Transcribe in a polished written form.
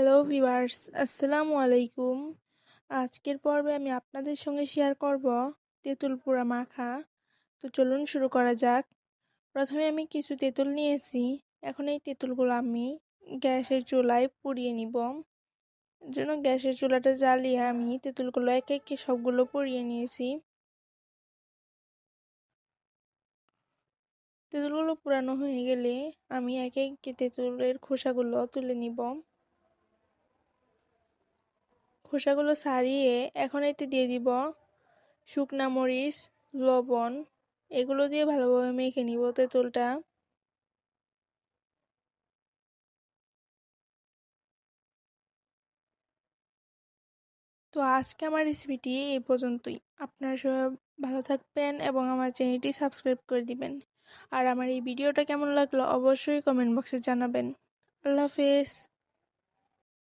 Hello viewers, আসসালামু আলাইকুম। আজকের পর্বে আমি আপনাদের সঙ্গে শেয়ার করব তেঁতুল পোড়া মাখা। তো চলুন শুরু করা যাক। প্রথমে আমি কিছু তেঁতুল নিয়েছি। এখন এই তেঁতুলগুলো আমি গ্যাসের চুলায় পুড়িয়ে নিব। এর জন্য গ্যাসের চুলাটা জ্বালিয়ে আমি তেঁতুলগুলো একে একে সবগুলো পুড়িয়ে নিয়েছি। তেঁতুলগুলো পুরানো হয়ে গেলে আমি একে একে তেঁতুলের খোসাগুলো তুলে নিব। খোসাগুলো ছাড়িয়ে এখন এতে দিয়ে দিব শুকনা মরিচ, লবণ, এগুলো দিয়ে ভালোভাবে মেখে নিব তেঁতুলটা। তো আজকে আমার রেসিপিটি এই পর্যন্তই। আপনারা সবাই ভালো থাকবেন এবং আমার চ্যানেলটি সাবস্ক্রাইব করে দিবেন। আর আমার এই ভিডিওটা কেমন লাগলো অবশ্যই কমেন্ট বক্সে জানাবেন। আল্লাহ হাফেজ।